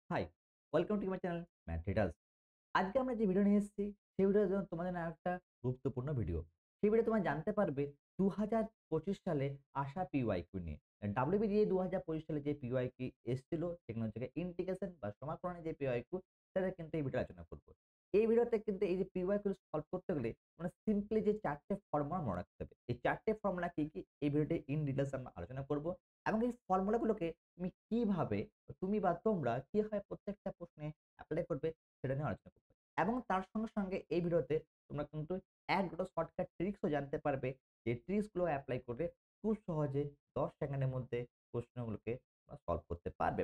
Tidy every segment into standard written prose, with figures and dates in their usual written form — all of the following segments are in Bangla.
High, welcome to my channel math details. আজকে আমরা যে ভিডিও নিয়ে এসেছি, সেই ভিডিওর জন্য তোমাদের জন্য একটা গুরুত্বপূর্ণ ভিডিও। সেই ভিডিও তোমরা জানতে পারবে ২০২৫ সালে আসা পিওয়াইকিউ নিয়ে। WBDE ২০২৫ সালে যে পিওয়াইকিউ এসেছিল, সেখানে হচ্ছে ইন্টিগ্রেশন বা সমাকলনের যে পিওয়াইকিউ, সেটা কিন্তু এই ভিডিওতে আলোচনা করব। এই ভিডিওতে কিন্তু এই যে পিওয়াইকিউ সলভ করতে গেলে মানে সিম্পলি যে ৪ টে ফর্মুলা মনে রাখতে হবে। এই ৪ টে ফর্মুলা কি, কি? এই ভিডিওতে ইন ডিটেইলস আমরা আলোচনা করব এবং এই ফর্মুলাগুলোকে তুমি কিভাবে তুমি বা তোমরা কিভাবে প্রত্যেকটা প্রশ্নে এপ্লাই করবে সেটা নিয়ে আলোচনা করব। এবং তার সঙ্গে, সঙ্গে এই ভিডিওতে তোমরা কিন্তু ১-২ টো শর্টকাট ট্রিকস ও জানতে পারবে। যে ট্রিকস গুলো এপ্লাই করে খুব সহজে ১০ সেকেন্ডের মধ্যে প্রশ্নগুলোকে তোমরা সলভ করতে পারবে।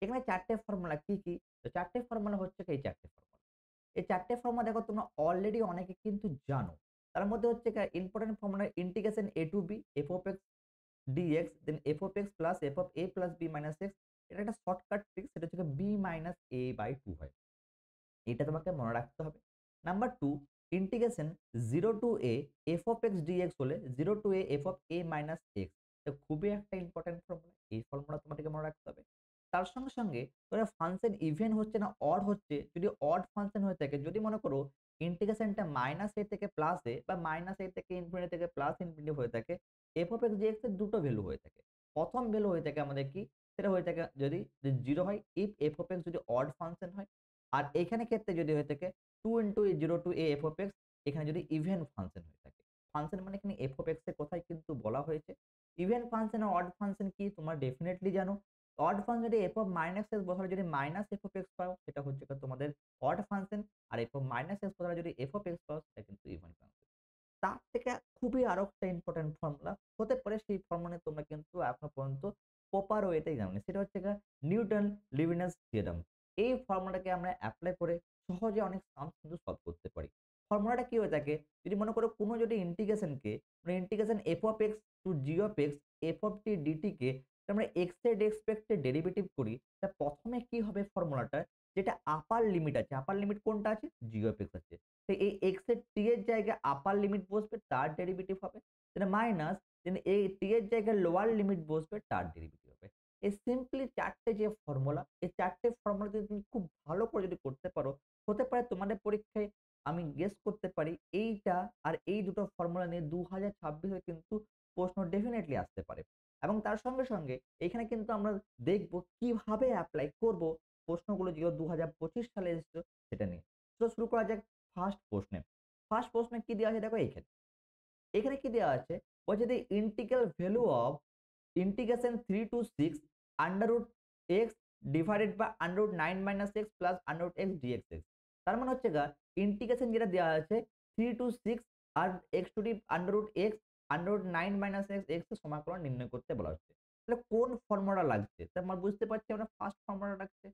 এখানে ৪ টে ফর্মুলা কি, কি? তো ৪ টে ফর্মুলা হচ্ছে এই ৪ টে ফর্মুলা। এই ৪ টে ফর্মুলা দেখো তোমরা অলরেডি অনেকে কিন্তু জানো। তার মধ্যে হচ্ছে important formula integration a to b f of x dx then f of x plus f of a plus b minus x এটা একটা শর্টকাট ট্রিক সেটা হচ্ছে b minus a/2 হয়। এটা তোমাকে মনে রাখতে হবে। Number 2 integration 0 to a f of x dx হলে 0 to a f of a minus x এটা খুবই একটা ইম্পোর্টেন্ট ফর্মুলা। এই ফর্মুলা তোমাদেরকে মনে রাখতে হবে। তার সঙ্গে, সঙ্গে তোমরা ফাংশন ইভেন হচ্ছে না অড হচ্ছে, যদি অড ফাংশন হয়ে থাকে, যদি মনে করো ইন্টিগ্রেশনটা -a থেকে +a বা -a থেকে ইনফিনিটি থেকে +ইনফিনিটি হয়ে থাকে, f of x dx এর দুটো ভ্যালু হয়ে থাকে। প্রথম ভ্যালু হয়ে থাকে আমাদের কি? সেটা হয়ে থাকে যদি 0 হয় ইফ f of x যদি অড ফাংশন হয়। আর এখানে ক্ষেত্রে যদি হয়ে থাকে 2 0 to a f of x এখানে যদি ইভেন ফাংশন হয়ে থাকে। ফাংশন মানে এখানে f of x এর কথাই কিন্তু বলা হয়েছে। ইভেন ফাংশন আর অড ফাংশন কি তোমরা ডেফিনিটলি জানো। অড ফাংশন যদি f of -x বসালে যদি -f of x পাও সেটা হচ্ছে তোমাদের অড ফাংশন। আর f of -x বসালে যদি f of x পাও সেটা কিন্তু ইভেন ফাংশন। তার থেকে খুবই আরো একটা ইম্পোর্টেন্ট ফর্মুলা হতে পারে, সেই ফর্মুলা তোমরা কিন্তু এখনো পর্যন্ত প্রপার ওয়েতেই জানোনি। সেটা হচ্ছে নিউটন লিবিনাস থিওরেম। এই ফর্মুলাটাকে আমরা এপ্লাই করে সহজে অনেক সাম কিন্তু সলভ করতে পারি। ফর্মুলাটা কি হয়ে থাকে? যদি মনে করো কোনো যদি ইন্টিগ্রেশনকে মানে integration f of x to g of x f of t dt কে আমরা x এর রেসপেক্টে ডেরিভেটিভ করি, তা প্রথমে কি হবে ফর্মুলাটা, যেটা আপার লিমিট আছে, আপার লিমিট কোনটা আছে? g of x আছে। তো এই x এর t এর জায়গায় আপার লিমিট বসবে, তার ডেরিভেটিভ হবে। দেন মাইনাস দেন এই t এর জায়গায় লোয়ার লিমিট বসবে, তার ডেরিভেটিভ হবে। এই সিম্পলি ৪ টে যে ফর্মুলা, এই ৪ টে ফর্মুলা যদি তুমি খুব ভালো করে যদি করতে পারো, হতে পারে তোমাদের পরীক্ষায় আমি গেস করতে পারি এইটা আর এই দুটো ফর্মুলা নিয়ে ২০২৬ এ কিন্তু প্রশ্ন ডেফিনিটলি আসতে পারে। এবং তার সঙ্গে, সঙ্গে এখানে কিন্তু আমরা দেখব কিভাবে এপ্লাই করব প্রশ্নগুলো যেগুলো ২০২৫ সালে এসেছিল সেটা নিয়ে। তো শুরু করা যাক ফার্স্ট প্রশ্নে। ফার্স্ট প্রশ্নে কি দেওয়া আছে দেখো এইখানে। এখানে কি দেওয়া আছে? বলছে the integral value of integration 3 to 6 under root x divided by under root 9 minus x plus under root x dx x। তার মানে হচ্ছে ইন্টিগ্রেশন যেটা দেওয়া আছে 3 to 6 R x to the under root x under root 9 minus x x এর সমাকলন নির্ণয় করতে বলা হচ্ছে। তাহলে কোন ফর্মুলা লাগছে? তা আমরা বুঝতে পারছি আমরা ফার্স্ট ফর্মুলা লাগছে।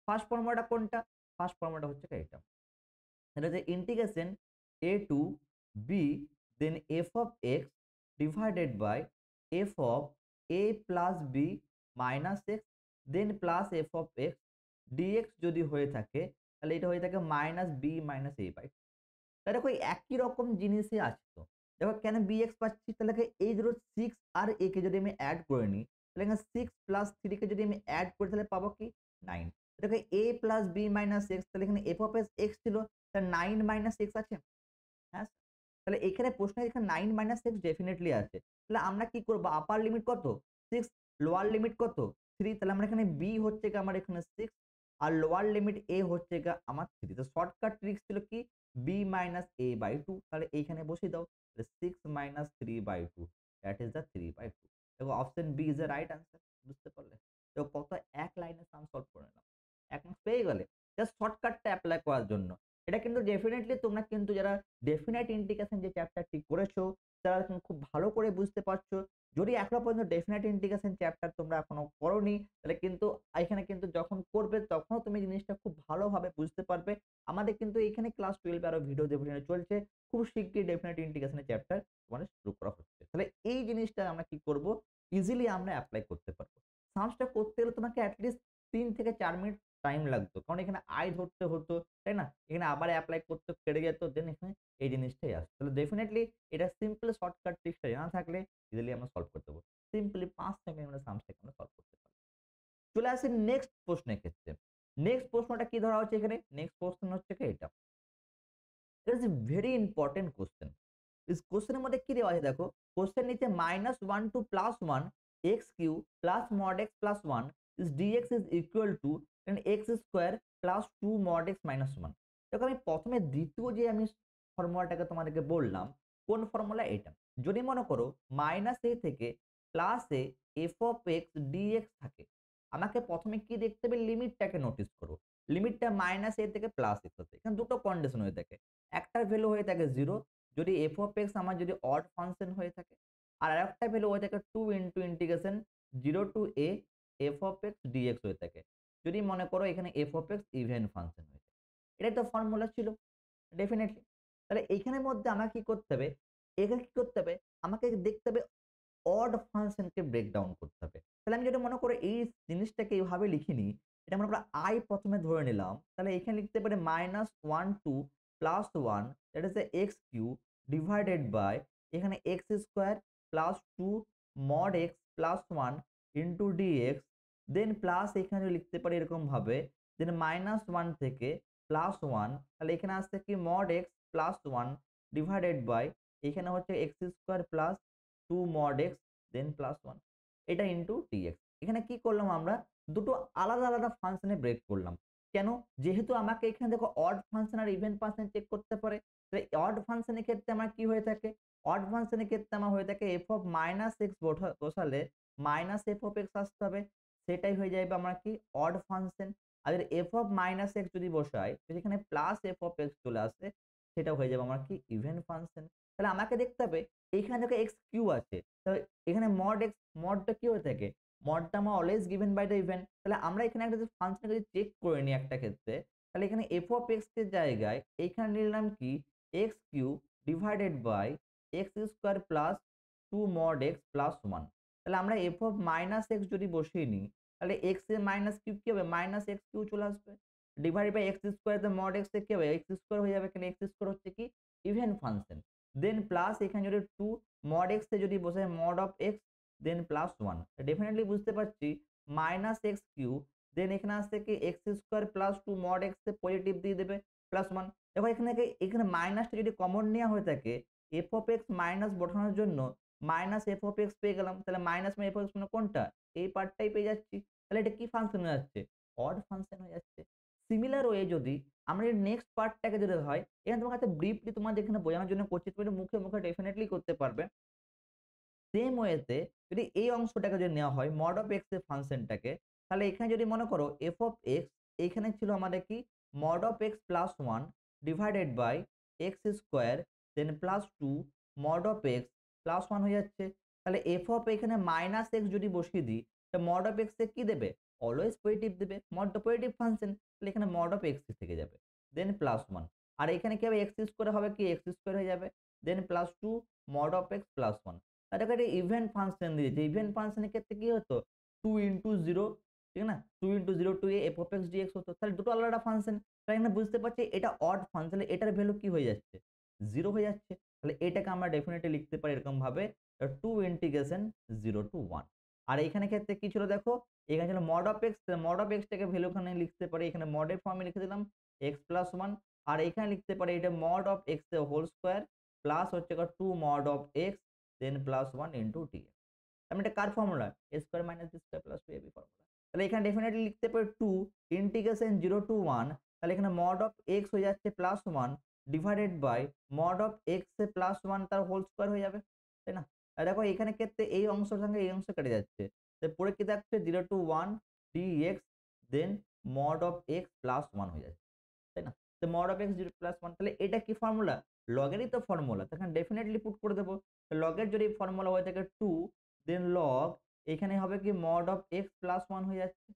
ফার্স্ট ফর্মুলাটা কোনটা? ফার্স্ট ফর্মুলাটা হচ্ছে এটা। সেটা হচ্ছে integration a to b then f of x divided by f of a plus b minus x then plus f of x dx যদি হয়ে থাকে তাহলে এটা হয়ে থাকে minus b minus a by. তা দেখো এই একই রকম জিনিসই আছে তো। দেখো কেন bx পাচ্ছি, তাহলে এই ধরো 6 আর a কে যদি আমি এড করে নিই, তাহলে এখানে 6 প্লাস 3 কে যদি আমি এড করি তাহলে পাবো কি 9। দেখো a plus b minus x, তাহলে এখানে f of x ছিল, তাহলে 9 মাইনাস x আছে। হ্যাঁ? তাহলে এখানে প্রশ্নে এখানে 9 মাইনাস x ডেফিনিটলি আছে। তাহলে আমরা কি করব? আপার লিমিট কত? 6, লোয়ার লিমিট কত? 3, তাহলে আমরা এখানে b হচ্ছে আমার এখানে 6 আর লোয়ার লিমিট a হচ্ছে আমার 3। তো শর্টকাট ট্রিক্স ছিল কি b মাইনাস a/2, তাহলে এইখানে বসিয়ে দাও। তাহলে 6 মাইনাস 3/2 দ্যাট ইস দ্য 3/2। দেখো option B is the right answer. বুঝতে পারলে? তো কত এক লাইনে সাম সলভ করে নিলাম। এক মার্কস পেয়ে গেলে। জাস্ট শর্টকাটটা এপ্লাই করার জন্য। এটা কিন্তু ডেফিনিটলি তোমরা কিন্তু যারা ডেফিনাইট ইন্টিগ্রেশন যে চ্যাপ্টারটি করেছো, তারা কিন্তু খুব ভালো করে বুঝতে পারছো। যদি এখনো পর্যন্ত ডেফিনাইট ইন্টিগ্রেশন চ্যাপ্টার তোমরা এখনো করোনি, তাহলে কিন্তু এখানে কিন্তু যখন করবে তখনও তুমি জিনিসটা খুব ভালোভাবে বুঝতে পারবে। আমাদের কিন্তু এখানে ক্লাস 12 এ আরো ভিডিও ডেফিনেটলি চলছে। খুব শিগগিরই ডেফিনাইট ইন্টিগ্রেশন এর চ্যাপ্টার তোমাদের শুরু করা হচ্ছে। তাহলে এই জিনিসটা আমরা কি করব? ইজিলি আমরা এপ্লাই করতে পারব। সামসটা করতে গেলে তোমাকে এট লিস্ট ৩ থেকে ৪ মিনিট টাইম লাগতো। কারণ এখানে ধরতে হতো, তাই না? এখানে আবার এপ্লাই করতে কেটে যেত। দেন এখানে এই জিনিসটাই আসতো। তাহলে ডেফিনিটলি এটা সিম্পল শর্টকাট ট্রিকসটা জানা থাকলে ইজিলি আমরা সলভ করতে পারব। সিম্পলি ৫ সেকেন্ডে আমরা সামসটাকে আমরা সলভ করতে পারব। চলে আসি নেক্সট প্রশ্নের ক্ষেত্রে। নেক্সট প্রশ্নটা কি ধরা হচ্ছে এখানে, নেক্সট প্রশ্ন হচ্ছে কি এটা, it is a very important question. ইস কোশ্চেনের মধ্যে কি দেওয়া আছে দেখো, কোশ্চেন নিচে -1 to +1 x cube plus mod x plus 1 is dx is equal to x square plus 2 mod x minus 1। দেখো আমি প্রথমে দ্বিতীয় যে আমি ফর্মুলাটাকে তোমাদেরকে বললাম, কোন ফর্মুলা এটা, যদি মনে করো -a থেকে +a f of x dx থাকে, আমাকে প্রথমে কি দেখতে হবে, লিমিটটাকে নোটিস করো। লিমিটটা -a থেকে +x হচ্ছে, এখানে দুটো কন্ডিশন হয়ে থাকে, একটার ভ্যালু হয়ে থাকে 0 যদি f অফ x আমার যদি অড ফাংশন হয়ে থাকে, আর আরেকটা ভ্যালু হয়ে থাকে 2 into integration 0 to a f of x dx হয়ে থাকে, যদি মনে করো এখানে f of x even function হয়ে থাকে। এটাই তো ফর্মুলা ছিল ডেফিনেটলি। তাহলে এইখানের মধ্যে আমাকে কি করতে হবে, এখানে কি করতে হবে, আমাকে দেখতে হবে অড ফাংশনকে ব্রেকডাউন করতে হবে। তাহলে আমি যদি মনে করো এই জিনিসটাকে এইভাবে লিখিনি, এটা মনে করো I প্রথমে ধরে নিলাম, তাহলে এখানে লিখতে পারি -1 to +1 that is x cube divided by এখানে x square plus 2 mod x plus 1 into DX, then plus এখানে লিখতে পারি এরকম ভাবে, দেন -1 থেকে +1, তাহলে এখানে আসছে কি mod x plus 1 divided by এখানে হচ্ছে x square plus 2 mod x then plus 1 এটা ইনটু dx। এখানে কি করলাম আমরা, দুটো আলাদা আলাদা ফাংশনে ব্রেক করলাম। কেন, যেহেতু আমাকে এখানে দেখো অড ফাংশন আর ইভেন ফাংশন চেক করতে পারে, তাহলে অড ফাংশনের ক্ষেত্রে আমার কি হয়ে থাকে, অড ফাংশনের ক্ষেত্রে আমার হয়ে থাকে f অফ -x বসালে -f অফ x আসতে হবে, সেটাই হয়ে যাবে আমার কি অড ফাংশন। আর যদি f অফ -x যদি বসাই, যদি এখানে প্লাস f অফ x চলে আসে, সেটা হয়ে যাবে আমার কি ইভেন ফাংশন। তাহলে আমাকে দেখতে হবে এইখানে দেখো এক্স কিউ আছে, তো এখানে মড এক্স, মডটা কি হয়ে থাকে, মডটা আমার always given by the event. তাহলে আমরা এখানে একটা ফাংশন যদি চেক করে নিই একটা ক্ষেত্রে, তাহলে এখানে এফ অফ এক্স এর জায়গায় এইখানে নিলাম কি x cube divided by x square plus 2 mod x plus 1। তাহলে আমরা এফ অফ -x যদি বসিয়ে নিই, তাহলে এক্স এর মাইনাস কিউ কি হবে, -x কিউ চলে আসবে, divide by x square mod x এর কি হবে, এক্স স্কোয়ার হয়ে যাবে, এখানে এক্স স্কোয়ার হচ্ছে কি ইভেন ফাংশন, দেন প্লাস এখানে যদি 2 মড এক্স এ যদি বসে mod of x then plus 1, definitely বুঝতে পারছি -x কিউ, দেন এখানে আসছে কি x square plus 2 mod x এ পজিটিভ দিয়ে দেবে প্লাস 1। দেখো এখানে এখানে মাইনাসটা যদি কমন নেওয়া হয়ে থাকে, এফ অফ এক্স মাইনাস বসানোর জন্য মাইনাস এফ অফ এক্স পেয়ে গেলাম, তাহলে মাইনাস এফ অফ এক্স মানে কোনটা, এই পার্টটাই পেয়ে যাচ্ছি, তাহলে এটা কি ফাংশন হয়ে যাচ্ছে, অড ফাংশন হয়ে যাচ্ছে। সিমিলার ওয়ে যদি আমরা এর নেক্সট পার্টটাকে যদি হয়, এখানে তোমার কাছে ব্রিফলি তোমাদের এখানে বোঝানোর জন্য করছি, তুমি মুখে মুখে ডেফিনেটলি করতে পারবে। সেম ওয়েতে যদি এই অংশটাকে যদি নেওয়া হয় মড অফ এক্স এর ফাংশনটাকে, তাহলে এখানে যদি মনে করো এফ অফ এক্স, এইখানে ছিল আমাদের কি mod of x plus 1 divided by x square then plus 2 mod of x plus 1 হয়ে যাচ্ছে। তাহলে এফ অফ এখানে মাইনাস এক্স যদি বসিয়ে দিই, তাহলে মড অফ এক্স এ কি দেবে, অলওয়েজ পজিটিভ দেবে, মড পজিটিভ ফাংশন, তাহলে এখানে মড অফ এক্স থেকে যাবে দেন প্লাস 1, আর এখানে কি হবে এক্স স্কোয়ার হবে কি এক্স স্কোয়ার হয়ে যাবে then plus 2 mod of x plus 1। আর দেখো একটা ইভেন্ট ফাংশন দিয়েছে, ইভেন্ট ফাংশনের ক্ষেত্রে কি হতো 2 ইনটু 0, ঠিক না, 2 into 0 to A F of x dx হতো, তাহলে দুটো আলাদা ফাংশন। তাই এখানে বুঝতে পারছি এটা অড ফাংশন, এটার ভ্যালু কি হয়ে যাচ্ছে 0 হয়ে যাচ্ছে, তাহলে এটাকে আমরা ডেফিনেটলি লিখতে পারি এরকম ভাবে 2 ইন্টিগ্রেশন 0 টু 1। আর এখানে ক্ষেত্রে কি ছিল দেখো, এখানে ছিল mod of x, mod of x টাকে ভ্যালু এখানে লিখতে পারি, এখানে মডের ফর্মে লিখে দিলাম এক্স প্লাস 1, আর এখানে লিখতে পারি এটা মড অফ এক্স এর হোল স্কোয়ার প্লাস হচ্ছে 2 mod of x then plus 1 into T. আমি এটা কার formula, A square minus B square plus 2ab formula. তাহলে এখানে ডেফিনেটলি লিখতে পারি 2 ইন্টিগ্রেশন 0 টু 1, তাহলে এখানে মড অফ এক্স হয়ে যাচ্ছে plus 1 divided by mod of x এ প্লাস 1 তার হোল স্কয়ার হয়ে যাবে, তাই না। আর দেখো এখানে ক্ষেত্রে এই অংশের সঙ্গে এই অংশ কেটে যাচ্ছে, তাই পরে কি থাকছে 0 to 1 dx then mod of x plus 1 হয়ে যাচ্ছে, তাই না। তো মড অফ এক্স 0 প্লাস 1, তাহলে এটা কি ফর্মুলা, লগেরই তো ফর্মুলা, তখন ডেফিনেটলি পুট করে দেবো। লগের যদি ফর্মুলা হয়ে থাকে 2 দেন লগ এখানে হবে কি মড অফ এক্স প্লাস 1 হয়ে যাচ্ছে,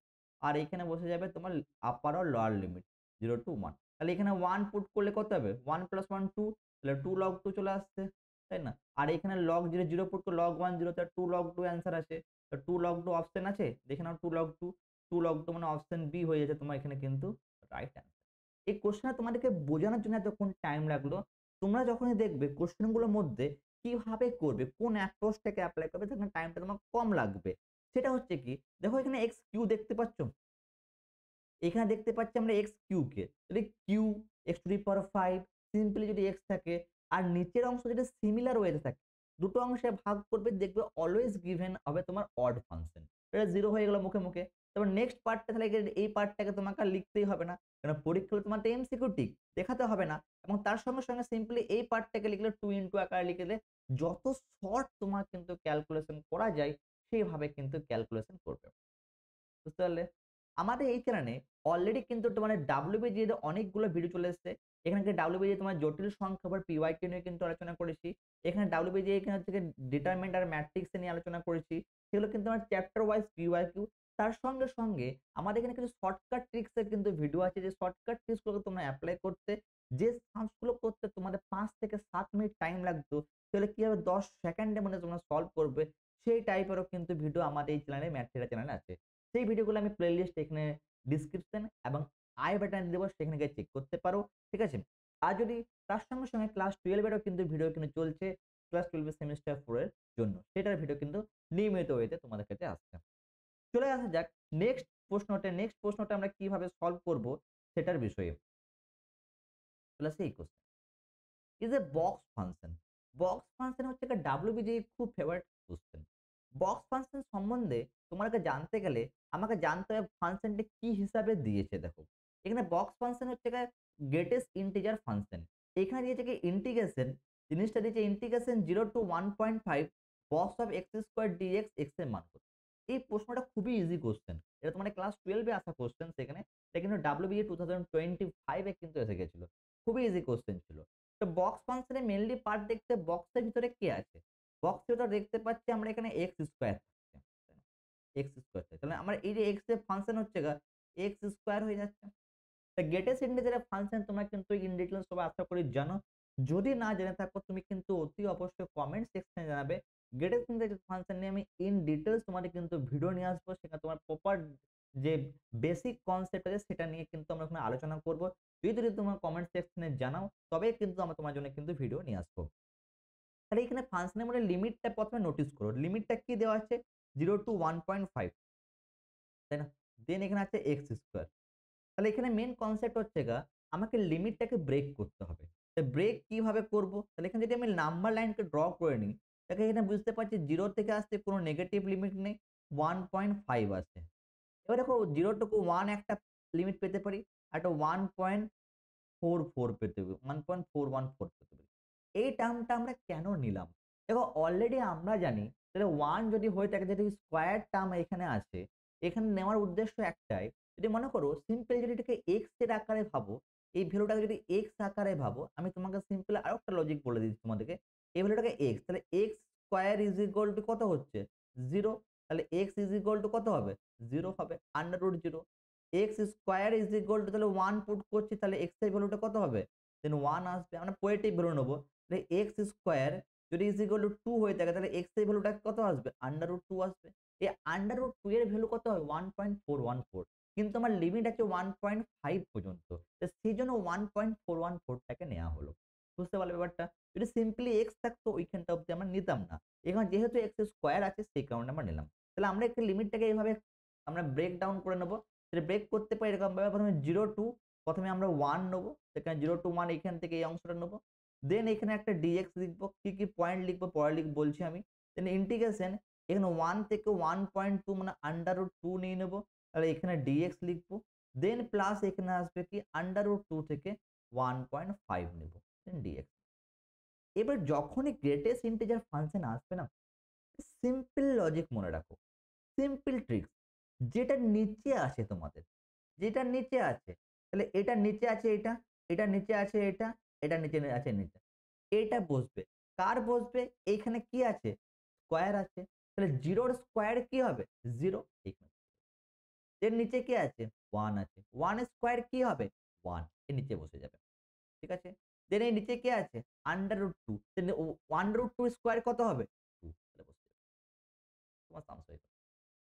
আর এখানে বসে যাবে তোমার আপার আর লোয়ার লিমিট 0 টু 1। তাহলে এখানে 1 পুট করলে কত হবে 1 প্লাস 1 2, তাহলে 2 লগ 2 চলে আসছে, তাই না। আর এখানে লগ 0 0 পুট করে লগ 1 0, তাহলে 2 লগ 2 অ্যান্সার আছে। তো 2 লগ 2 অপশন আছে, দেখে নাও 2 লগ 2, 2 লগ 2 মানে অপশন বি হয়ে যাচ্ছে তোমার এখানে কিন্তু রাইট অ্যান্সার। এই কোশ্চেনটা তোমাদেরকে বোঝানোর জন্য এতক্ষণ টাইম লাগলো। তোমরা যখনই দেখবে কোশ্চেন গুলোর মধ্যে কিভাবে করবে, কোন অ্যাপ্রোচটাকে এপ্লাই করবে, তখন টাইমটা তোমার কম লাগবে। সেটা হচ্ছে কি, দেখো এখানে এক্স কিউ দেখতে পাচ্ছ, এখানে দেখতে পাচ্ছি আমরা এক্স কিউকে, যদি cube x to the power 5 simply যদি এক্স থাকে আর নিচের অংশ যেটা সিমিলার ওয়েতে থাকে, দুটো অংশে ভাগ করবে দেখবে অলওয়েজ গিভেন হবে তোমার অড ফাংশন। এটা 0 হয়ে গেল মুখে, মুখে। তারপর নেক্সট পার্টটা তাহলে এই পার্টটাকে তোমাকে আর লিখতেই হবে না। কারণ পরীক্ষা হলে তোমার তো এমসিকিউ টিক দেখাতে হবে না। এবং তার সঙ্গে, সঙ্গে সিম্পলি এই পার্টটাকে লিখলে 2 ইনটু আকারে লিখলে যত শর্ট তোমার কিন্তু ক্যালকুলেশন করা যায় সেভাবে কিন্তু ক্যালকুলেশন করবে। বুঝতে পারলে? আমাদের এই চ্যানেলে অলরেডি কিন্তু তোমার WBG এর অনেকগুলো ভিডিও চলে এসেছে। এখানে কিন্তু WBG তোমার জটিল সংখ্যা বা PYQ নিয়ে কিন্তু আলোচনা করেছি। এখানে WBG এখানে থেকে ডিটারমিন্যান্ট আর ম্যাট্রিক্স নিয়ে আলোচনা করেছি। সেগুলো কিন্তু আমার চ্যাপ্টার ওয়াইজ PYQ। তার সঙ্গে, সঙ্গে আমাদের এখানে কিছু শর্টকাট ট্রিক্স এর কিন্তু ভিডিও আছে যে শর্টকাট ট্রিক্স গুলোকে তোমরা এপ্লাই করতে যে সামস গুলো করতে তোমাদের 5 থেকে 7 মিনিট টাইম লাগতো সেগুলো কিভাবে 10 সেকেন্ডের মধ্যে তোমরা সলভ করবে সেই টাইপেরও কিন্তু ভিডিও আমাদের এই চ্যানেলে ম্যাথ চ্যানেলে আছে। সেই ভিডিওগুলো আমি প্লেলিস্ট এখানে ডিসক্রিপশন এবং আই বাটনে দেবো, সেখানে গিয়ে চেক করতে পারো। ঠিক আছে? আর যদি তার সঙ্গে, সঙ্গে ক্লাস 12 এরও কিন্তু ভিডিও কিন্তু চলছে। ক্লাস 12 এর সেমিস্টার 4 এর জন্য। সেটার ভিডিও কিন্তু নিয়মিত ওয়েতে তোমাদের কাছে আসছে। চলে আসা যাক নেক্সট প্রশ্নটা আমরা কিভাবে সলভ করব সেটার বিষয়ে। চলে আসি এই question. Is a box function. Box function হচ্ছে একটা WBGE খুব ফেভারিট কোয়েশ্চেন। বক্স ফাংশন সম্বন্ধে তোমাকে জানতে গেলে আমাকে জানতে হবে ফাংশনটি কি হিসাবে দিয়েছে দেখো। এখানে বক্স ফাংশন হচ্ছে গিয়ে গ্রেটেস্ট ইন্টিজার ফাংশন। এখানে দিয়েছে কি ইন্টিগ্রেশন, জিনিসটা দিয়েছে integration 0 to 1.5 box of x square dx x এর মান কত। এই প্রশ্নটা খুবই ইজি কোয়েশ্চেন। এটা তোমাদের ক্লাস 12 এ আসা কোয়েশ্চেন সেখানে। এটা কিন্তু WBGE 2025 এ কিন্তু এসে গেছিল। খুবই ইজি কোয়েশ্চেন ছিল। তো বক্স ফাংশনে মেইনলি পার্ট দেখতে বক্সের ভিতরে কি আছে? বক্সের ভিতরে দেখতে পাচ্ছি আমরা এখানে এক্স স্কোয়ার থাকছে। এক্স স্কোয়ার তাহলে আমার এই যে এক্স এর ফাংশন হচ্ছে গা এক্স স্কোয়ার হয়ে যাচ্ছে। তা গ্রেটেস্ট ইন্টিজার ফাংশন তোমরা কিন্তু ইন ডিটেইলস সবাই আশা করি জানো। যদি না জেনে থাকো তুমি কিন্তু অতি অবশ্যই কমেন্ট সেকশনে জানাবে। গ্রেটেস্ট ইন্টিজার ফাংশন নিয়ে আমি ইন ডিটেইলস তোমাদের কিন্তু ভিডিও নিয়ে আসবো। সেখানে তোমার প্রপার যে বেসিক কনসেপ্ট আছে সেটা নিয়ে কিন্তু আমরা ওখানে আলোচনা করব। যদি তোমার কমেন্ট সেকশনে জানাও তবেই কিন্তু আমরা তোমার জন্য কিন্তু ভিডিও নিয়ে আসবো। তাহলে এখানে ফাংশনের মধ্যে লিমিটটা ১ম এ নোটিস করো। লিমিটটা কি দেওয়া আছে? 0 টু 1.5 তাই না? দেন এখানে আছে এক্স স্কোয়ার। তাহলে এখানে মেইন কনসেপ্ট হচ্ছে আমাকে লিমিটটাকে ব্রেক করতে হবে। তো ব্রেক কিভাবে করব? তাহলে এখানে যদি আমি নাম্বার লাইনকে ড্র করে নিই, তাহলে এখানে বুঝতে পারছি 0 থেকে আসছে কোনো নেগেটিভ লিমিট নেই, 1.5 আছে। এবার দেখো 0 টুকু 1 একটা লিমিট পেতে পারি, আর একটা 1.44 পেতে পারি, 1.414 পেতে পারি। এই টার্মটা আমরা কেন নিলাম? দেখো অলরেডি আমরা জানি তাহলে 1 যদি হয়ে থাকে, যদি স্কোয়ার টার্ম এখানে আছে, এখানে নেওয়ার উদ্দেশ্য একটাই। যদি মনে করো সিম্পল যদি এটাকে x এর আকারে ভাবো, এই ভ্যালুটাকে যদি x আকারে ভাবো, আমি তোমাকে সিম্পল আরেকটা লজিক বলে দিচ্ছি তোমাদেরকে। এই ভ্যালুটাকে x, তাহলে x square is equal two কত হচ্ছে? 0। তাহলে x ইজ ইকুয়াল টু কত হবে? 0 হবে, under root 0। X square is equal to তাহলে 1 পুট করছি, তাহলে x এর ভ্যালুটা কত হবে? দেন 1 আসবে। আমরা পজিটিভ ভ্যালু নেব। তাহলে এক্স স্কোয়ার যদি ইজ ইকুয়াল টু 2 হয়ে থাকে তাহলে x এর ভ্যালুটা কত আসবে? আন্ডার রুট 2 আসবে। এই আন্ডার রুট 2 এর ভ্যালু কত হবে? 1.414। কিন্তু আমার লিমিট আছে 1.5 পর্যন্ত। তো সেইজন্য 1.414 টাকে নেওয়া হলো। বুঝতে পারলে ব্যাপারটা? যদি সিম্পলি x থাকতো ওইখানটা অব্দি আমরা নিতাম না। এখন যেহেতু x স্কোয়ার আছে সেই কারণে আমরা নিলাম। তাহলে আমরা একটু লিমিটটাকে এইভাবে আমরা ব্রেক ডাউন করে নেব। তাহলে ব্রেক করতে পারি এরকম ভাবে, প্রথমে 0 টু প্রথমে আমরা 1 নেব। সেখানে 0 টু 1 এখান থেকে এই অংশটা নেব। দেন এখানে একটা dx লিখবো। কি, কি পয়েন্ট লিখবো পরে বলছি আমি। দেন ইন্টিগ্রেশন এখানে 1 থেকে 1.2 মানে আন্ডার রুট 2 নিয়ে নেব। তাহলে এখানে dx লিখবো। দেন প্লাস এখানে আসবে কি আন্ডার রুট 2 থেকে 1.5 নেব। দেন dx। এবার যখনই গ্রেটেস্ট ইন্টিজার ফাংশন আসবে না, সিম্পল লজিক মনে রাখো, সিম্পল ট্রিক্স যেটা নিচে আসে তোমাদের, যেটা নিচে আছে, তাহলে এটা নিচে আছে এটা, এটা নিচে আছে এটা, এটা নিচে আছে নিচে। এটা বসবে। কার বসবে? এইখানে কি আছে? স্কোয়ার আছে। তাহলে 0 এর স্কোয়ার কি হবে? 0 এখানে। এর নিচে কি আছে? 1 আছে। 1 এর স্কোয়ার কি হবে? 1 এর নিচে বসে যাবে। ঠিক আছে? দেন এর নিচে কি আছে? Under root 2। Then 1 root 2 square কত হবে? 2 তাহলে বসে যাবে। তোমার সামস হয়ে গেল।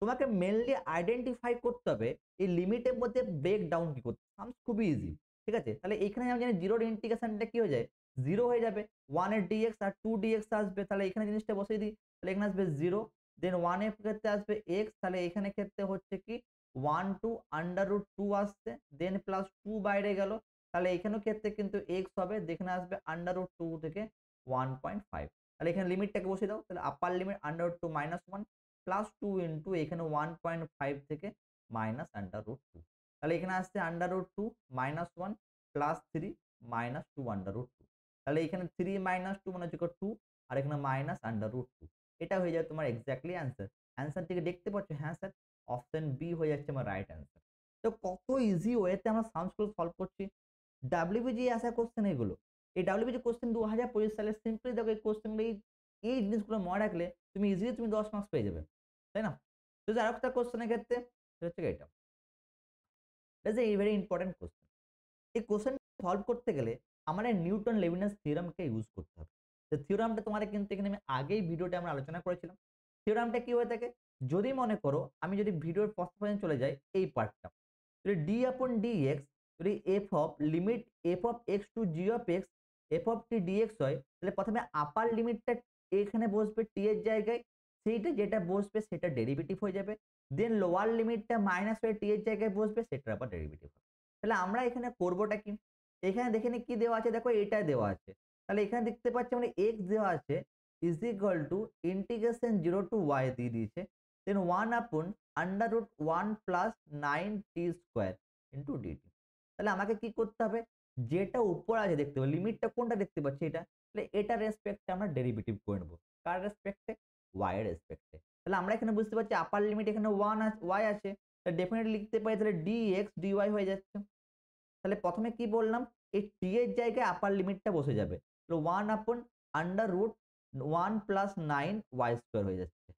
তোমাকে মেইনলি আইডেন্টিফাই করতে হবে এই লিমিটের মধ্যে ব্রেক ডাউন কি করতে। সামস খুবই ইজি। ঠিক আছে? তাহলে এখানে আমি জানি 0 এর ইন্টিগ্রেশনটা কি হয়ে যায়? 0 হয়ে যাবে। 1 এর dx আর 2 dx আসবে। তাহলে এখানে জিনিসটা বসিয়ে দিই। তাহলে এখানে আসবে 0। দেন 1 এর ক্ষেত্রে আসবে x, তাহলে এখানে ক্ষেত্রে হচ্ছে কি 1 টু আন্ডার রুট 2 আসছে, দেন প্লাস 2 বাইরে গেল, তাহলে এখানেও ক্ষেত্রে কিন্তু x হবে, যেখানে আসবে আন্ডার রুট 2 থেকে 1.5। তাহলে এখানে লিমিটটাকে বসিয়ে দাও, তাহলে upper limit under root 2 -1 plus 2 into এখানে 1.5 থেকে মাইনাস আন্ডার রুট 2। তাহলে এখানে আসছে আন্ডার রুট 2 -1 প্লাস 3 মাইনাস 2 আন্ডার রুট 2। তাহলে এখানে 3 মাইনাস 2 মানে হচ্ছে 2, আর এখানে মাইনাস আন্ডার রুট 2। এটা হয়ে যাবে তোমার এক্স্যাক্টলি অ্যান্সার। অ্যান্সারটিকে দেখতে পাচ্ছ? হ্যাঁ স্যার, অপশন বি হয়ে যাচ্ছে আমার রাইট অ্যান্সার। তো কত ইজি ওয়েতে আমরা সামসগুলো সলভ করছি। ডাব্লিউবিজি আসা কোশ্চেন এগুলো। এই ডাব্লিউবিজি কোশ্চেন 2025 সালে সিম্পলি দেখো, এই কোশ্চেনগুলো এই জিনিসগুলো মনে রাখলে তুমি ইজিলি 10 মার্কস পেয়ে যাবে, তাই না? তো আরেকটা কোশ্চেনের ক্ষেত্রে সেটা হচ্ছে এটা। That's a very important question. এই কোশ্চেন সলভ করতে গেলে আমাদের নিউটন লেভিনাস থিওরামকে ইউজ করতে হবে। তো থিওরামটা তোমাদের কিন্তু এখানে আমি আগেই ভিডিওতে আমরা আলোচনা করেছিলাম। থিওরামটা কি হয়ে থাকে? যদি মনে করো আমি যদি ভিডিওর প্রথম পর্যন্ত চলে যাই, এই পার্টটা, যদি d upon dx যদি f of limit f of x to g of x f of t dx হয়, তাহলে প্রথমে আপার লিমিটটা এখানে বসবে t এর জায়গায়, সেইটা যেটা বসবে সেটা ডেরিভেটিভ হয়ে যাবে। দেন লোয়ার লিমিটটা মাইনাস হয়ে t এর জায়গায় বসবে, সেটার আবার ডেরিভেটিভ হবে। তাহলে আমরা এখানে করবোটা কি? এখানে দেখে নি কি দেওয়া আছে, দেখো এটা দেওয়া আছে। তাহলে এখানে দেখতে পাচ্ছি মানে x দেওয়া আছে is equal to integration 0 to y দিয়ে দিয়েছে, then 1 upon under root 1 plus 9t square into dt। তাহলে আমাকে কি করতে হবে? যেটা উপর আছে দেখতে পাবো, লিমিটটা কোনটা দেখতে পাচ্ছি এটা, তাহলে এটা রেসপেক্টে আমরা ডেরিভেটিভ করে নেবো। কার রেসপেক্টে? y এর রেসপেক্টে। তাহলে আমরা এখানে বুঝতে পারছি আপার লিমিট এখানে 1 আছে, y আছে, তাহলে ডেফিনেটলি লিখতে পারি তাহলে dx dy হয়ে যাচ্ছে। তাহলে প্রথমে কি বললাম, এই t এর জায়গায় আপার লিমিটটা বসে যাবে, তো 1 upon under root 1 plus 9 y square হয়ে যাচ্ছে।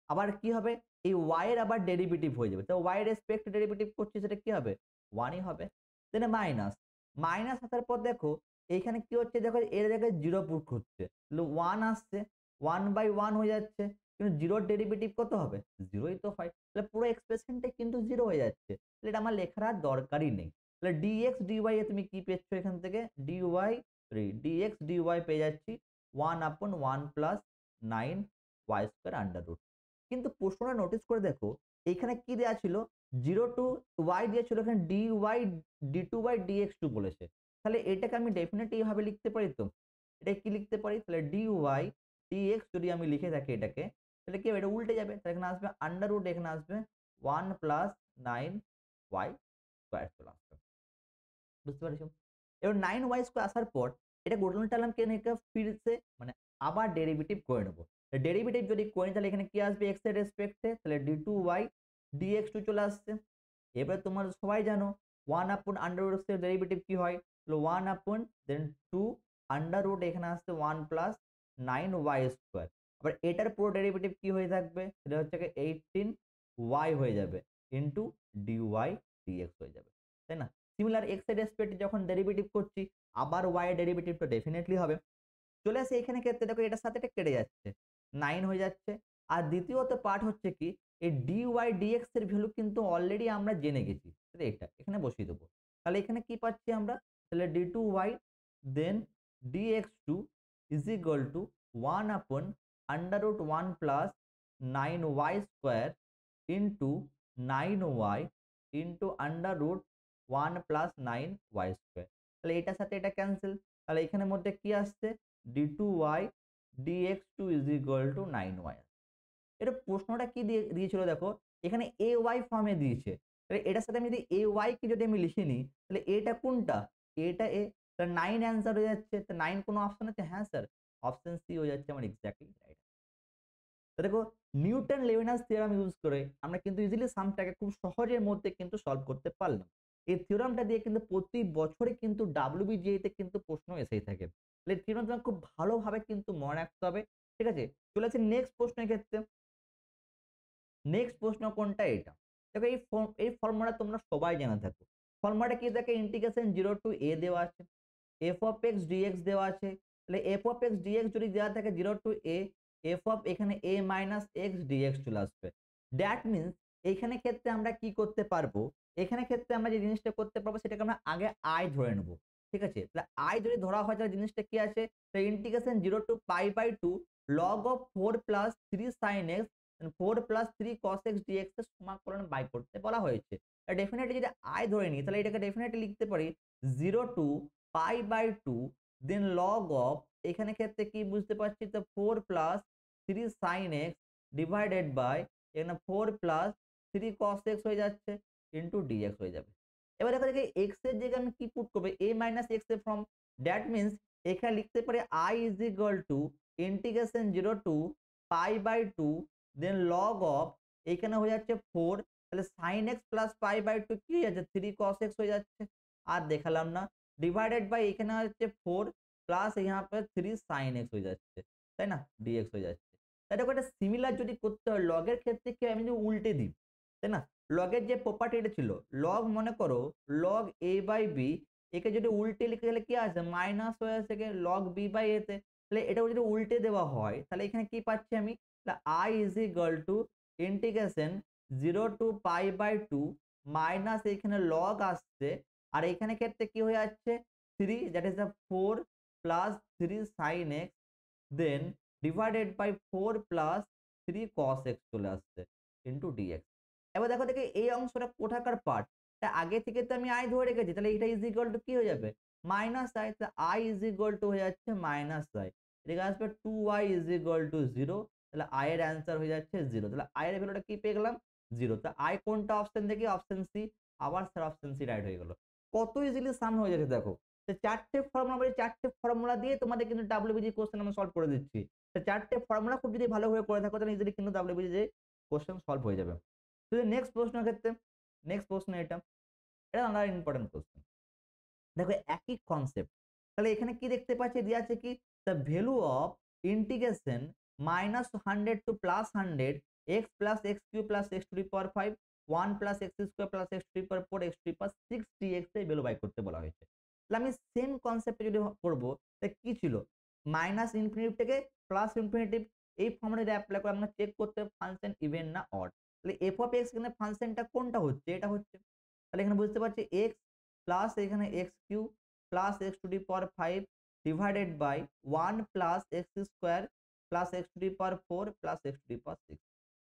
আবার কি হবে? এই y এর আবার ডেরিভেটিভ হয়ে যাবে, তো y এর রেসপেক্ট ডেরিভেটিভ করছি, সেটা কি হবে? 1 ই হবে। দেন মাইনাস, মাইনাস আসার পর দেখো এইখানে কি হচ্ছে, দেখো এর জায়গায় 0 পুট হচ্ছে, তাহলে 1 আসছে, 1/1 হয়ে যাচ্ছে, কিন্তু 0 এর ডেরিভেটিভ কত হবে? 0 ই তো হয়, তাহলে পুরো এক্সপ্রেশনটা কিন্তু 0 হয়ে যাচ্ছে, তাহলে এটা আমার লেখার আর দরকারই নেই। তাহলে dx dy এ তুমি কি পেচ্ছ এখান থেকে? dx dy পেয়ে যাচ্ছি 1 upon 1 plus 9 y square under root. কিন্তু প্রশ্নটা নোটিস করে দেখো, এখানে কি দেয়া ছিল? 0 টু y দিয়েছিল, এখানে dy d2/dx2 বলেছে। তাহলে এটাকে আমি ডেফিনিটলি এইভাবে লিখতে পারি তো? এটা কি লিখতে পারি? তাহলে dy dx যদি আমি লিখে থাকি এটাকে, তাহলে কি হবে? এটা উল্টে যাবে। তাহলে এখানে আসবে আন্ডার রুট, এখানে আসবে 1 প্লাস 9y স্কয়ার চলে আসবে। বুঝতে পেরেছো? এবার 9y স্কয়ার আসার পর এটা গোলন টার্মকে নিয়ে ফিরছে, মানে আবার ডেরিভেটিভ করে নেব। ডেরিভেটিভ যদি করি তাহলে এখানে কি আসবে x এর রেসপেক্টে? তাহলে d2y dx2 চলে আসছে। এবার তোমরা সবাই জানো 1 আপন আন্ডার রুট এর ডেরিভেটিভ কি হয়? তাহলে 1 আপন দেন 2 আন্ডার রুট, এখানে আসছে 1 প্লাস 9y স্কয়ার। আবার এটার পুরো ডেরিভেটিভ কি হয়ে থাকবে? সেটা হচ্ছে 18y হয়ে যাবে ইনটু dy dx হয়ে যাবে, তাই না? সিমিলার x এর রেসপেক্টে যখন ডেরিভেটিভ করছি, আবার y এর ডেরিভেটিভ তো ডেফিনিটলি হবে। চলে আসে এখানে ক্ষেত্রে দেখো এটার সাথে এটা কেটে যাচ্ছে, 9 হয়ে যাচ্ছে। আর দ্বিতীয়ত পার্ট হচ্ছে কি, এই dy dx এর ভ্যালু কিন্তু অলরেডি আমরা জেনে গেছি, তাহলে এটা এখানে বসিয়ে দেবো। তাহলে এখানে কি পাচ্ছি আমরা? তাহলে d2y then dx2 is equal to 1 upon under root 1 plus 9y square into 9y into under root 1 plus 9y square. তাহলে এটার সাথে এটা ক্যান্সেল, তাহলে এখানের মধ্যে কি আসছে? d2y dx2 is equal two 9y। এটা প্রশ্নটা কি দিয়েছিল দেখো, এখানে ay ফর্মে দিয়েছে, তাহলে এটার সাথে আমি যদি ay কে যদি আমি লিখে নিই, তাহলে এটা কোনটা? এটা a, তাহলে 9 অ্যান্সার হয়ে যাচ্ছে। তো 9 কোনো অপশন আছে? হ্যাঁ স্যার, অপশন সি হয়ে যাচ্ছে আমার এক্স্যাক্টলি রাইট। তো দেখো নিউটন লেভিনাস থিওরাম ইউজ করে আমরা কিন্তু ইজিলি সামটাকে খুব সহজের মধ্যে কিন্তু সলভ করতে পারলাম। এই থিওরামটা দিয়ে কিন্তু প্রতি বছরে কিন্তু WBGA তে কিন্তু প্রশ্ন এসেই থাকে। তাহলে থিওরাম তোমাকে খুব ভালোভাবে কিন্তু মনে রাখতে হবে, ঠিক আছে? চলে আসি নেক্সট প্রশ্নের ক্ষেত্রে। নেক্সট প্রশ্ন কোনটা? এটা দেখো, এই ফর্মুলা তোমরা সবাই জেনে থাকো। ফর্মুলাটা কি দেখে, ইন্টিগ্রেশন 0 টু a দেওয়া আছে, f of x dx দেওয়া আছে, তাহলে f of x dx যদি দেওয়া থাকে 0 টু a, f of এখানে a মাইনাস x dx চলে আসবে। দ্যাট মিনস এইখানে ক্ষেত্রে আমরা কি করতে পারবো? এখানে ক্ষেত্রে আমরা যে জিনিসটা করতে পারবো সেটাকে আমরা আগে i ধরে নেব, ঠিক আছে? তাহলে i যদি ধরা হয় তাহলে জিনিসটা কি আছে? Integration 0 to pi by 2 log of 4 plus 3 sin x 4 plus 3 cos x dx এর সমাকলন বাই করতে বলা হয়েছে। ডেফিনেটলি যদি i ধরে নিই তাহলে এটাকে ডেফিনেটলি লিখতে পারি 0 to pi by 2 then log of, এখানে ক্ষেত্রে কি বুঝতে পারছি তো 4 plus 3 sin x divided by এখানে 4 প্লাস 3 cos x হয়ে যাচ্ছে ইনটু dx হয়ে যাবে। এবার দেখো দেখি x এর জায়গায় আমি কি পুট করব, a মাইনাস x এর ফর্ম, দ্যাট মিন্স এখানে লিখতে পারি i is equal to integration 0 to pi by 2 then log of, এখানে হয়ে যাচ্ছে 4, তাহলে sin x plus pi by 2 কি হয়ে যাচ্ছে 3 cos x হয়ে যাচ্ছে, আর দেখালাম না, ডিভাইডেড বাই এখানে হচ্ছে 4 প্লাস यहाँ पे 3 sin x হয়ে যাচ্ছে, তাই না, dx হয়ে যাচ্ছে। তাই দেখো এটা সিমিলার যদি করতে হয় লগের ক্ষেত্রে কি আমি যদি উল্টে দিই, তাই না, লগের যে প্রপার্টিটা ছিল লগ, মনে করো লগ a বাই বি, একে যদি উল্টে লিখে গেলে কি আসে মাইনাস হয়ে আসে লগ বি বাই এ তে, তাহলে এটাও যদি উল্টে দেওয়া হয় তাহলে এখানে কি পাচ্ছি আমি, i is equal to integration 0 to pi by 2 minus এখানে লগ আসছে, আর এখানে ক্ষেত্রে কি হয়ে যাচ্ছে 3 that is the 4 plus 3 sin x then divided by 4 plus 3 cos x চলে আসছে ইনটু dx। এবার দেখো দেখি এই অংশটা কোথাকার পার্ট, আগে থেকে তো আমি i ধরে রেখেছি, তাহলে এটা ইজ ইকুয়াল টু কি হয়ে যাবে মাইনাস i, তাহলে i ইজ ইকুয়াল টু হয়ে যাচ্ছে মাইনাস i, এদিকে আসবে 2y ইজ ইকুয়াল টু 0, তাহলে i এর অ্যান্সার হয়ে যাচ্ছে 0, তাহলে i এর ভ্যালুটা কি পেয়ে গেলাম 0, তা i কোনটা অপশন দেখি অপশন সি, আবার স্যার অপশন সি রাইট হয়ে গেল। কত ইজিলি সাম হয়ে যাচ্ছে দেখো, তো চারটে ফর্মুলা বলে চারটে ফর্মুলা দিয়ে তোমাদের কিন্তু ডাব্লিউবিজি কোশ্চেন আমরা সলভ করে দিচ্ছি, তো চারটে ফর্মুলা খুব যদি ভালোভাবে করে থাকো তাহলে ইজিলি কিন্তু ডাব্লিউবিজি কোশ্চেন সলভ হয়ে যাবে। তো নেক্সট প্রশ্নের ক্ষেত্রে, নেক্সট প্রশ্ন এটা আমরা ইম্পর্টেন্ট কোশ্চেন, দেখো একই কনসেপ্ট, তাহলে এখানে কি দেখতে পাচ্ছি দেওয়া আছে কি the value of integration minus 100 to plus 100 x plus x Q plus x to the power 5 1 plus x square plus x to the power 4 x to the power 6 dx এর ভ্যালু বাই করতে বলা হয়েছে। তাহলে আমি সেম কনসেপ্টে যদি করব তাহলে কি ছিল মাইনাস ইনফিনিটি থেকে প্লাস ইনফিনিটি, এই ফর্মুলা অ্যাপ্লাই করে আমরা চেক করতে ফাংশন ইভেন না অড, তাহলে এফ অফ এক্স এখানে ফাংশনটা কোনটা হচ্ছে এটা হচ্ছে, তাহলে এখানে বুঝতে পারছি এক্স প্লাস এখানে x Q plus x to the power 5 divided by 1 plus x square plus x to the power 4 plus x to the power 6।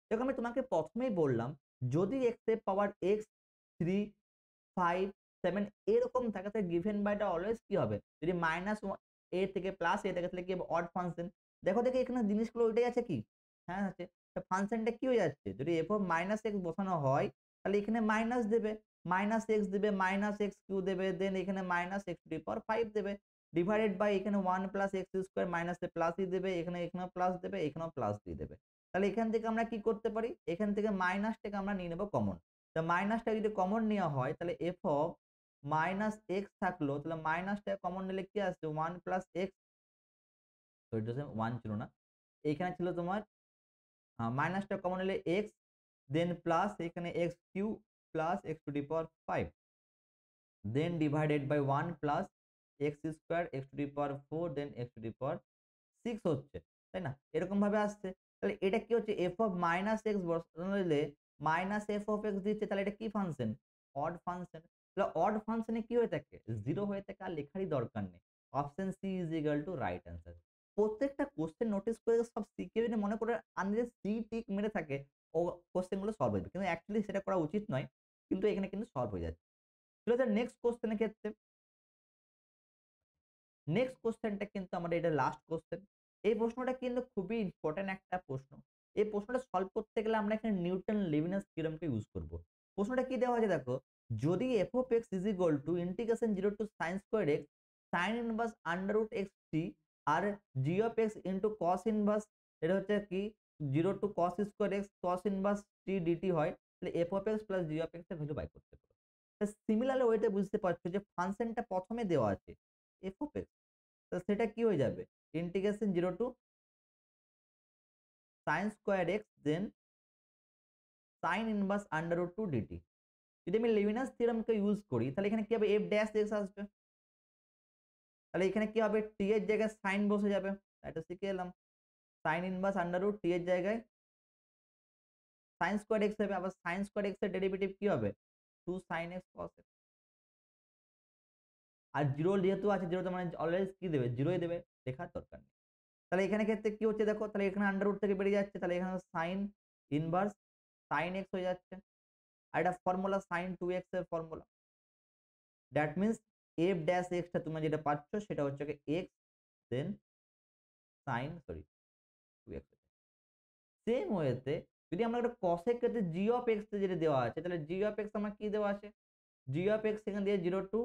দেখো আমি তোমাকে প্রথমেই বললাম যদি এক্স এর পাওয়ার এক্স 3 5 7 এরকম থাকে তাহলে গিভেন বাইটা অলওয়েজ কি হবে, যদি মাইনাস এ থেকে প্লাস এ থাকে তাহলে কি হবে অড ফাংশন। দেখো দেখি এখানে জিনিসগুলো ওইটাই আছে কি, হ্যাঁ আছে, ফাংশনটা কি হয়ে যাচ্ছে যদি এফ অফ মাইনাস এক্স বসানো হয় তাহলে এখানে মাইনাস দেবে, মাইনাস এক্স দেবে মাইনাস এক্স কিউ দেবে দেন এখানে minus x to the power 5 দেবে ডিভাইডেড বাই এখানে 1 প্লাস এক্স স্কোয়ার মাইনাসে প্লাসই দেবে, এখানে এখানেও প্লাস দেবে এখানেও প্লাস দিয়ে দেবে। তাহলে এখান থেকে আমরা কি করতে পারি, এখান থেকে মাইনাসটাকে আমরা নিয়ে নেব কমন, তা মাইনাসটা যদি কমন নেওয়া হয় তাহলে এফ অফ মাইনাস এক্স থাকলো, তাহলে মাইনাসটা কমন নিলে কি আসছে 1 প্লাস এক্স, তো এটা 1 ছিল না, এখানে ছিল তোমার মাইনাসটা কমন নিলে এক্স দেন প্লাস এখানে x Q plus x to the power 5 then divided by 1 plus x square x to the power 4 then x to the power 6 হচ্ছে, তাই না, এরকম ভাবে আসছে। তাহলে এটা কি হচ্ছে এফ অফ মাইনাস এক্স বসানো হলে মাইনাস এফ অফ এক্স দিচ্ছে, তাহলে এটা কি ফাংশন অড ফাংশন, তাহলে অড ফাংশনে কি হয়ে থাকে 0 হয়ে থাকে, আর লেখারই দরকার নেই, option c is equal to right answer. প্রত্যেকটা কোশ্চেন নোটিস করে সব শিখে যদি মনে করে আনলে সি টিক মেরে থাকে ও কোশ্চেন গুলো সলভ হয়ে যাবে, কিন্তু অ্যাকচুয়ালি সেটা করা উচিত নয়, কিন্তু এখানে কিন্তু সলভ হয়ে যাচ্ছে। চলো স্যার নেক্সট কোশ্চেনের ক্ষেত্রে, নেক্সট কোশ্চেনটা কিন্তু আমাদের এটা লাস্ট কোশ্চেন, এই প্রশ্নটা কিন্তু খুবই ইম্পর্টেন্ট একটা প্রশ্ন, এই প্রশ্নটা সলভ করতে গেলে আমরা এখানে নিউটন লেভিনাস থিওরেমকে ইউজ করব। প্রশ্নটা কি দেওয়া আছে দেখো, যদি f of x is equal to integration 0 to sin square x sin inverse under root x t আর g of x into cos inverse, এটা হচ্ছে কি 0 to cos square x cos inverse t dt হয়, তাহলে F of x plus g of x এর ভ্যালু বাই করতে পারো। সিমিলারলি ওয়েতে বুঝতে পারছো যে ফাংশনটা প্রথমে দেওয়া আছে এফ অফ এক্স, তো সেটা কি হয়ে যাবে integration 0 to sin square x then sin inverse under root 2 DT. যদি আমি লেভিনাস থিওরেমকে ইউজ করি তাহলে এখানে কি হবে এফ ড্যাশ এক্স আসবে, তাহলে এখানে কি হবে টি এর জায়গায় sin বসে যাবে, এটা শিখে এলাম sin inverse under root t এর জায়গায় sin স্কয়ার এক্স হবে, আবার sin স্কয়ার এক্স এর ডেরিভেটিভ কি হবে 2 sin x cos x, আর 0 যেহেতু আছে 0 তো মানে অলওয়েজ কি দেবে 0ই দেবে, লেখার দরকার নেই। তাহলে এখানে ক্ষেত্রে কি হচ্ছে দেখো, তাহলে এখানে আন্ডার রুট থেকে বেরিয়ে যাচ্ছে, তাহলে এখানে সাইন ইনভার্স সাইন এক্স হয়ে যাচ্ছে। আর এটা ফর্মুলা সাইন 2x এর formula. That means F dash extra তোমরা যেটা পাচ্ছ সেটা হচ্ছে x then sign 2x। Same ওয়েতে যদি আমরা একটা কসের ক্ষেত্রে জি অফ এক্স যেটা দেওয়া আছে, তাহলে জি অফ এক্স আমার কি দেওয়া আছে, জি অফ এক্স এখানে দিয়ে 0 to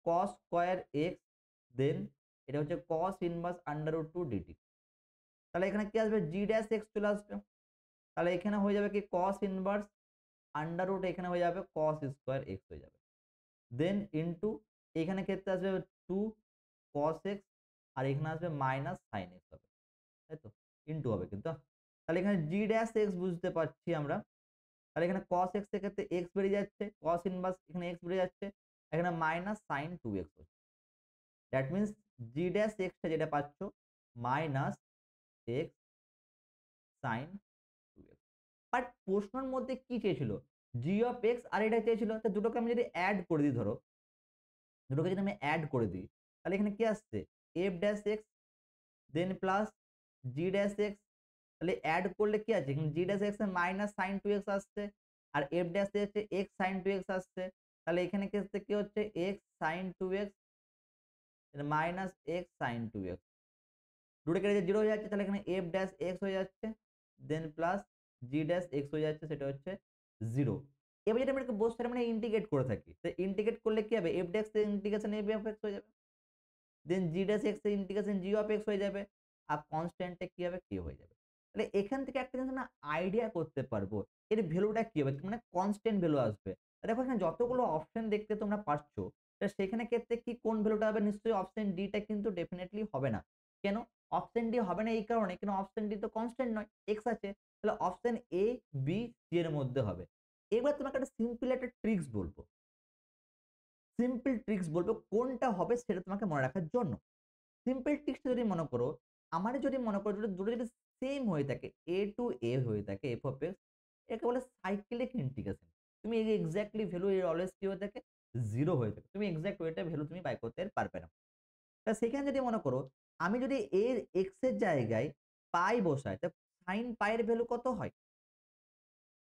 cos square x then এটা হচ্ছে cos inverse under root 2 dt. তাহলে এখানে কি আসবে, জি ড্যাশ এক্স চলে আসবে। তাহলে এখানে হয়ে যাবে কি কস ইনভার্স আন্ডার রুট, এখানে হয়ে যাবে কস স্কোয়ার এক্স হয়ে যাবে। দেন ইনটু এখানে ক্ষেত্রে আসবে 2 কস এক্স আর এখানে আসবে মাইনাস সাইন এক্স হবে, তাই তো, ইনটু হবে কিন্তু। তাহলে এখানে জি ড্যাশ এক্স বুঝতে পারছি আমরা। তাহলে এখানে cos x এর ক্ষেত্রে x বেরিয়ে যাচ্ছে, cos ইনভার্স এখানে x বেরিয়ে যাচ্ছে, এখানে মাইনাস সাইন 2x হচ্ছে। That means G dash extra যেটা পাচ্ছ minus x sine 2x। But প্রশ্নের মধ্যে কি চেয়েছিল, জি অফ এক্স আর এটা চেয়েছিল, তো দুটোকে আমি যদি অ্যাড করে দিই, ধরো দুটোকে যদি আমি অ্যাড করে দিই, তাহলে এখানে কি আসছে f dash x then plus g dash x. তাহলে অ্যাড করলে কি আছে, এখানে জি ড্যাশ এক্স এর মাইনাস সাইন 2x আসছে আর এফ ড্যাশ হচ্ছে এক্স সাইন 2x আসছে। তাহলে এখানে ক্ষেত্রে কি হচ্ছে x sine 2x minus x sine 2x, দুটো কেটে 0 হয়ে যাচ্ছে। তাহলে এখানে এফ ড্যাশ এক্স হয়ে যাচ্ছে দেন প্লাস জি ড্যাশ এক্স হয়ে যাচ্ছে, সেটা হচ্ছে 0। এবার যদি আমরা বোথ সাইড মানে ইন্টিগ্রেট করে থাকি, তো ইন্টিগ্রেট করলে কি হবে, এফ ড্যাশ এর ইন্টিগ্রেশন এফ অফ এক্স হয়ে যাবে, দেন জি ড্যাশ এক্স এর ইন্টিগ্রেশন জি অফ এক্স হয়ে যাবে, আর কনস্ট্যান্টে কি হবে, কে হয়ে যাবে। তাহলে এখান থেকে একটা জিনিস আমরা আইডিয়া করতে পারবো এর ভ্যালুটা কি হবে, মানে কনস্ট্যান্ট ভ্যালু আসবে। দেখো এখানে যতগুলো অপশন দেখতে তোমরা পাচ্ছ, সেখানে ক্ষেত্রে কি কোন ভ্যালুটা হবে, নিশ্চয়ই অপশন ডিটা কিন্তু ডেফিনেটলি হবে না। কেন অপশন ডি হবে না, এই কারণে কেন অপশন ডি তো কনস্ট্যান্ট নয়, এক্স আছে। তাহলে অপশন এ বি সি এর মধ্যে হবে। এবার তোমাকে একটা সিম্পল একটা ট্রিক্স বলবো, সিম্পল ট্রিক্স বলবো কোনটা হবে সেটা তোমাকে মনে রাখার জন্য। সিম্পল ট্রিক্সটা যদি মনে করো, আমার যদি মনে করো দুটো যদি সেম হয়ে থাকে, এ টু এ হয়ে থাকে এফ অফ এক্স, একে বলে সাইক্লিক ইন্টিগ্রেশন। তুমি এই এক্স্যাক্টলি ভ্যালু এর অলওয়েজ কি হয়ে থাকে, 0 হয়ে থাকে, তুমি এক্সাক্ট ওয়েটা ভ্যালু তুমি বাই করতে পারবে না। তা সেখানে যদি মনে করো আমি যদি এর এক্স এর জায়গায় পাই বসাই, তা সাইন পাই এর ভ্যালু কত হয়,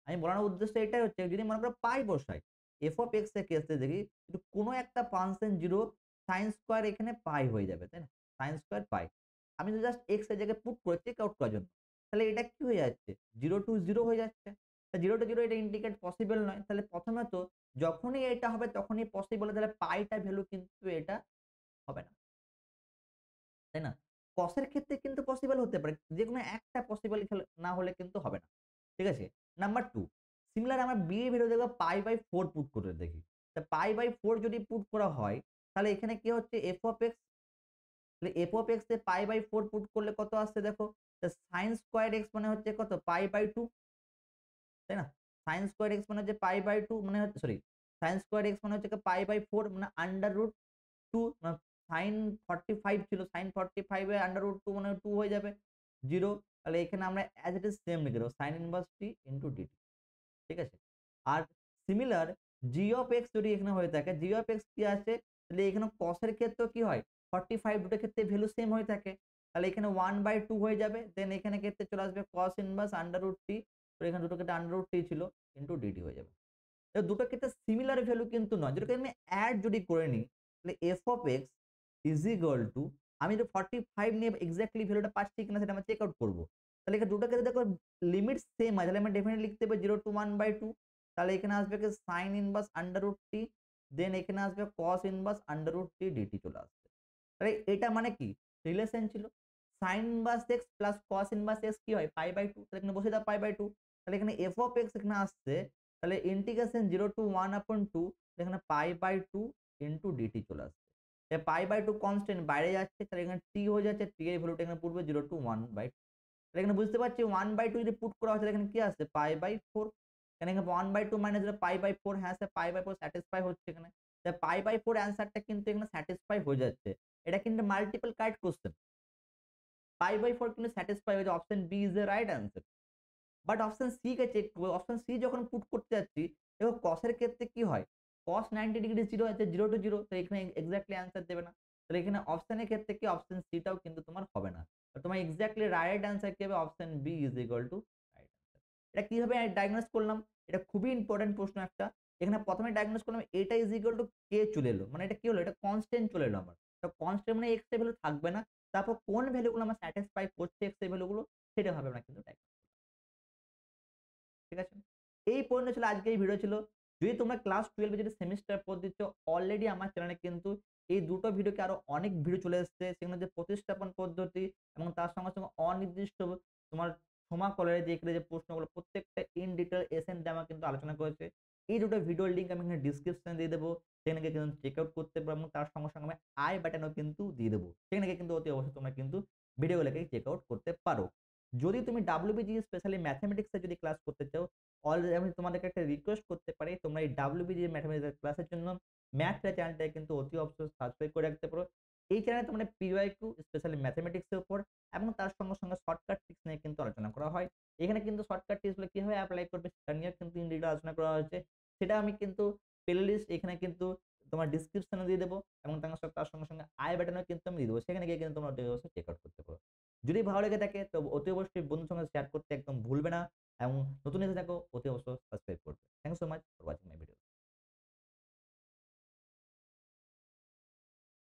আমি বলার উদ্দেশ্য এটাই হচ্ছে, যদি মনে করো পাই বসাই এফ অফ এক্স এর ক্ষেত্রে দেখি কিন্তু কোনো একটা ফাংশন 0 সাইন স্কোয়ার এখানে পাই হয়ে যাবে, তাই না, সাইন স্কোয়ার পাই। আমি তো জাস্ট এক্স এর জায়গায় পুট করে চেক আউট করার জন্য, তাহলে এটা কি হয়ে যাচ্ছে 0 টু 0 হয়ে যাচ্ছে। 0 টু 0 এটা ইন্ডিকেট পসিবল নয়, তাহলে প্রথমে তো যখনই এটা হবে তখনই পসিবল, তাহলে পাইটা ভ্যালু কিন্তু এটা হবে না, তাই না। কসের ক্ষেত্রে কিন্তু পসিবল হতে পারে, যেকোনো একটা পসিবল না হলে কিন্তু হবে না। ঠিক আছে। নাম্বার 2, সিমিলার আমরা বি এর ভ্যালু দেখব পাই বাই 4 পুট করে দেখি। তা পাই বাই 4 যদি পুট করা হয়, তাহলে এখানে কি হচ্ছে এফ অফ এক্স, তাহলে এফ অফ এক্স এ পাই বাই 4 পুট করলে কত আসছে দেখো, সাইন স্কোয়ার এক্স মানে হচ্ছে কত পাই বাই 2, তাই না। সাইন স্কোয়ার এক্স মানে হচ্ছে পাই বাই 2 মানে হচ্ছে সরি, সাইন স্কোয়ার এক্স মানে হচ্ছে পাই বাই 4 মানে আন্ডার রুট 2, সাইন 45 ছিল, সাইন 45 এর আন্ডার রুট 2 মানে 2 হয়ে যাবে 0। তাহলে এখানে আমরা অ্যাজ ইট ইজ সেম লিখে দেবো sine inverse t into dt. ঠিক আছে। আর সিমিলার জি অফ এক্স যদি এখানে হয়ে থাকে, জি অফ এক্স কি আছে, তাহলে এখানে cos এর ক্ষেত্রেও কি হয় 45 দুটোর ক্ষেত্রে ভ্যালু সেম হয়ে থাকে, তাহলে এখানে 1/2 হয়ে যাবে, দেন এখানে ক্ষেত্রে চলে আসবে cos inverse under root t, তো এখানে দুটো ক্ষেত্রে আন্ডার রুট টি ছিল ইনটু ডিটি হয়ে যাবে। দুটো ক্ষেত্রে সিমিলার ভ্যালু কিন্তু নয়, যেটাকে আমি অ্যাড যদি করে নিই, তাহলে F of x is equal two, আমি যদি 45 নিয়ে এক্স্যাক্টলি ভ্যালুটা পাচ্ছি কিনা সেটা আমরা চেক আউট করবো। তাহলে এখানে দুটো ক্ষেত্রে দেখো লিমিট সেম আছে, তাহলে আমরা ডেফিনেটলি লিখতে পারি 0 টু 1/2। তাহলে এখানে আসবে কি sine inverse under root T, then এখানে আসবে cos inverse under root T DT চলে আসবে। তাহলে এটা মানে কি রিলেশন ছিল, sine inverse x plus cos inverse x কি হয় পাই বাই 2, তাহলে এখানে বসে দাও পাই বাই 2। তাহলে এখানে এফ অফ এক্স এখানে আসছে, তাহলে ইন্টিগ্রেশন 0 টু 1/2, এখানে পাই বাই 2 ইনটু ডিটি চলে আসছে। পাই বাই 2 কনস্ট্যান্ট বাইরে যাচ্ছে, তাহলে এখানে টি হয়ে যাচ্ছে, টি এর ভ্যালুটা এখানে পড়বে 0 টু 1/2। তাহলে এখানে বুঝতে পারছি 1/2 যদি পুট করা হয় তাহলে এখানে কি আসছে পাই বাই 4, এখানে 1/2 মাইনাস পাই বাই 4, হ্যাঁ স্যার পাই বাই 4 স্যাটিসফাই হচ্ছে এখানে, তাহলে পাই বাই 4 অ্যান্সারটা কিন্তু এখানে স্যাটিসফাই হয়ে যাচ্ছে। এটা কিন্তু multiple correct question, pi by 4 কিন্তু স্যাটিসফাই হয়ে যায়, option B is the right answer. But option c কে চেক করবো, অপশন সি যখন পুট করতে যাচ্ছি দেখো কসের ক্ষেত্রে কি হয়, কস 90 ডিগ্রি 0 আছে 0 টু 0, তো এখানে এক্স্যাক্টলি অ্যান্সার দেবে না। তাহলে এখানে অপশনের ক্ষেত্রে কি অপশন সিটাও কিন্তু তোমার হবে না, তো তোমার এক্স্যাক্টলি রাইট অ্যান্সার কি হবে, option B is equal to right answer. এটা কিভাবে ডায়াগনোস করলাম? এটা খুবই ইম্পোর্টেন্ট প্রশ্ন একটা। এখানে ১ম এ ডায়াগনোস করলাম এটা ইস ইকুয়াল টু K চলে এলো। মানে এটা কি হলো? এটা কনস্ট্যান্ট চলে এলো আমার। তো কনস্ট্যান্ট মানে X এর ভ্যালু থাকবে না। তারপর কোন ভ্যালু গুলো আমার স্যাটিসফাই করছে X এর ভ্যালু গুলো সেটা ভাবে আমরা কিন্তু ডায়াগনোস ঠিক আছে? এই পর্যন্ত ছিল আজকের এই ভিডিও ছিল। যদি তোমরা ক্লাস 12 এ যদি সেমিস্টার পদ্ধতিতে অলরেডি আমার চ্যানেলে কিন্তু এই দুটো ভিডিওকে আরো অনেক ভিডিও চলে এসেছে। সেখানে যে প্রতিস্থাপন পদ্ধতি এবং তার সঙ্গে অনির্দিষ্ট তোমার সমাকলনের যে এখানে যে প্রশ্নগুলো প্রত্যেকটা ইন ডিটেইল এসেন দিয়ে আমরা কিন্তু আলোচনা করেছি। এই দুটো ভিডিওর লিংক আমি এখানে ডেসক্রিপশনে দিয়ে দেব। সেখানে গিয়ে কিন্তু চেক আউট করতে পারো এবং তার সঙ্গে আমি আই বাটনও কিন্তু দিয়ে দেব। সেখানে গিয়ে কিন্তু অতি অবশ্যই তোমরা কিন্তু ভিডিওগুলোকে চেক আউট করতে পারো। যদি তুমি WBG স্পেশালি ম্যাথমেটিক্স এর যদি ক্লাস করতে চাও, অলরেডি আমি তোমাদেরকে একটা রিকোয়েস্ট করতে পারি। তোমরা এই WBG ম্যাথমেটিক্স এর ক্লাসের জন্য ম্যাথটা চ্যানেলটাকে কিন্তু অতি অবশ্যই সাবস্ক্রাইব করে রাখতে পারো। এই চ্যানেলে তোমরা PYQ স্পেশালি ম্যাথমেটিক্স এর উপর এবং তার সঙ্গে শর্টকাট ট্রিকস নিয়ে কিন্তু আলোচনা করা হয়। এখানে কিন্তু শর্টকাট ট্রিকস গুলো কিভাবে এপ্লাই করবে সেটা নিয়েও কিন্তু ইন ডিটেইল আলোচনা করা হয়েছে। সেটা আমি কিন্তু প্লেলিস্ট এখানে কিন্তু তোমার ডেসক্রিপশনে দিয়ে দেব এবং তার সঙ্গে আই বাটনেও কিন্তু আমি দিয়ে দেব। সেখানে গিয়ে কিন্তু তোমরা অতি অবশ্যই চেক আউট করতে পারো। যদি ভালো লেগে থাকে তো অতি অবশ্যই বন্ধুর সঙ্গে শেয়ার করতে একদম ভুলবে না এবং নতুন এসে থাকো অতি অবশ্যই সাবস্ক্রাইব করবে। Thank you so much for watching my video.